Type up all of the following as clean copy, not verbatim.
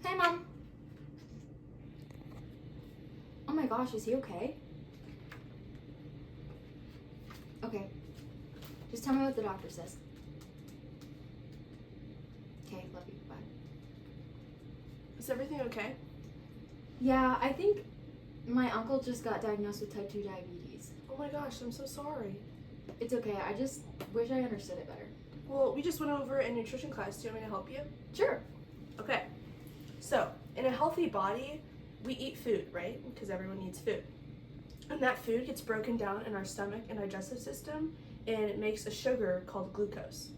Hey, Mom. Oh my gosh, is he okay? Okay. Just tell me what the doctor says. Okay, love you. Bye. Is everything okay? Yeah, I think my uncle just got diagnosed with type 2 diabetes. Oh my gosh, I'm so sorry. It's okay, I just wish I understood it better. Well, we just went over in nutrition class. Do you want me to help you? Sure. Okay. So, in a healthy body, we eat food, right? Because everyone needs food. And that food gets broken down in our stomach and digestive system, and it makes a sugar called glucose.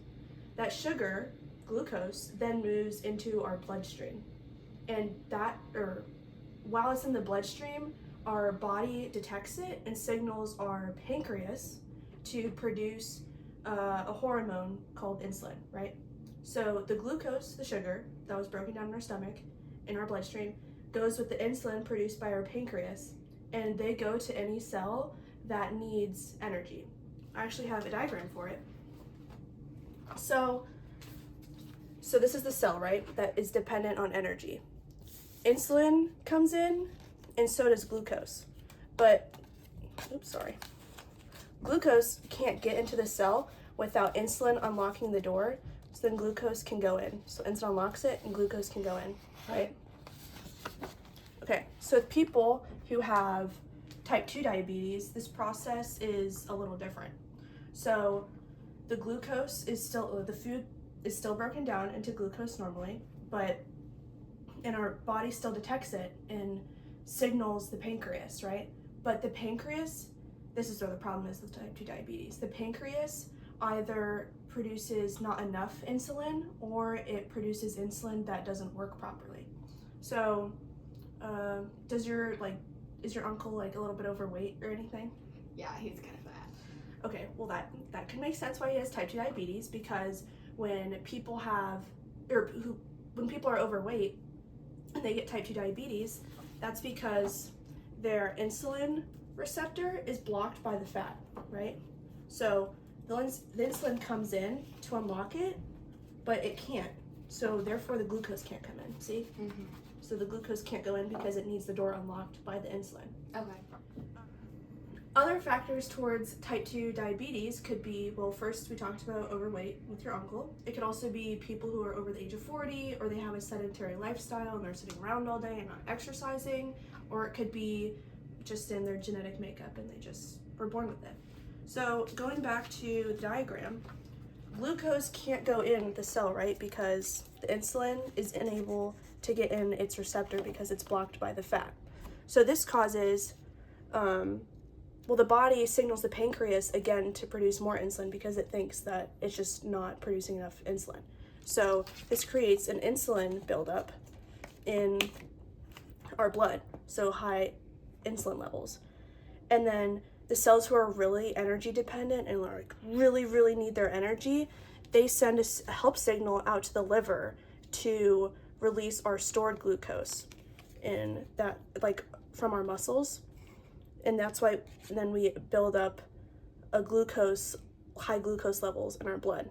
That sugar, glucose, then moves into our bloodstream. And while it's in the bloodstream, our body detects it and signals our pancreas to produce a hormone called insulin, right? So the glucose, the sugar that was broken down in our stomach, in our bloodstream, goes with the insulin produced by our pancreas, and they go to any cell that needs energy. I actually have a diagram for it. So this is the cell, right, that is dependent on energy. Insulin comes in, and so does glucose. But, glucose can't get into the cell without insulin unlocking the door, so then glucose can go in. So insulin unlocks it, and glucose can go in, right? Okay, so with people who have type 2 diabetes, this process is a little different. So the food is still broken down into glucose normally, and our body still detects it and signals the pancreas, right? But the pancreas, this is where the problem is with type 2 diabetes. The pancreas either produces not enough insulin or it produces insulin that doesn't work properly. So, is your uncle like a little bit overweight or anything? Yeah, he's kind of fat. Okay, well that can make sense why he has type 2 diabetes, because when people are overweight and they get type 2 diabetes, that's because their insulin receptor is blocked by the fat, right? So the insulin comes in to unlock it, but it can't. So therefore the glucose can't come in, see? Mm-hmm. So the glucose can't go in because it needs the door unlocked by the insulin. Okay. Other factors towards type 2 diabetes could be, well, first we talked about overweight with your uncle. It could also be people who are over the age of 40, or they have a sedentary lifestyle and they're sitting around all day and not exercising, or it could be just in their genetic makeup and they just were born with it. So going back to the diagram, glucose can't go in the cell, right? Because the insulin is unable to get in its receptor because it's blocked by the fat. So this causes, the body signals the pancreas again to produce more insulin because it thinks that it's just not producing enough insulin. So this creates an insulin buildup in our blood, so high insulin levels. And then the cells who are really energy dependent and like really, really need their energy, they send a help signal out to the liver to release our stored glucose in that, like from our muscles. And that's why then we build up high glucose levels in our blood.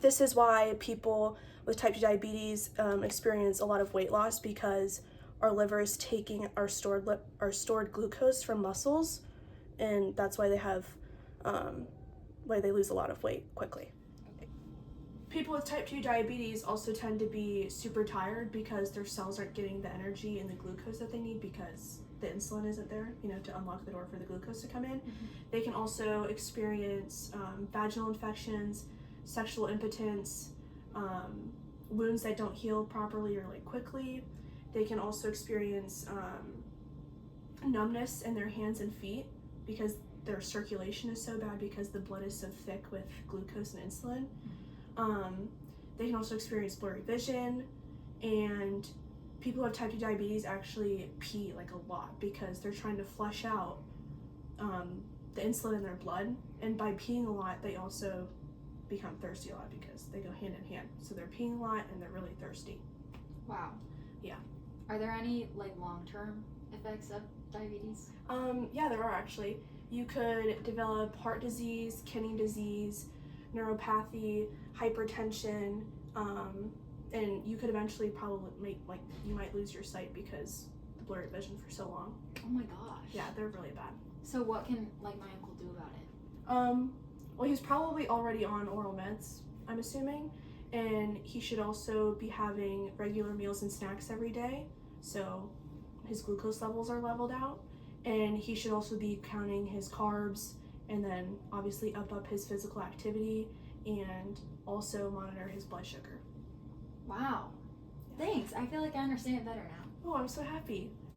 This is why people with type 2 diabetes experience a lot of weight loss, because our liver is taking our stored glucose from muscles, and that's why they lose a lot of weight quickly. People with type 2 diabetes also tend to be super tired because their cells aren't getting the energy and the glucose that they need because the insulin isn't there, to unlock the door for the glucose to come in. Mm-hmm. They can also experience vaginal infections, sexual impotence, wounds that don't heal properly or like quickly. They can also experience numbness in their hands and feet because their circulation is so bad because the blood is so thick with glucose and insulin. They can also experience blurry vision, and people who have type 2 diabetes actually pee like a lot because they're trying to flush out the insulin in their blood, and by peeing a lot they also become thirsty a lot because they go hand in hand. So they're peeing a lot and they're really thirsty. Wow. Yeah. Are there any like long-term effects of diabetes? Yeah, there are actually. You could develop heart disease, kidney disease, neuropathy, hypertension, and you could eventually probably you might lose your sight because the blurry vision for so long. Oh my gosh. Yeah, they're really bad. So what can like my uncle do about it? Well, he's probably already on oral meds, I'm assuming, and he should also be having regular meals and snacks every day, so his glucose levels are leveled out, and he should also be counting his carbs, and then obviously up his physical activity, and also monitor his blood sugar. Wow. Thanks. I feel like I understand it better now. Oh, I'm so happy.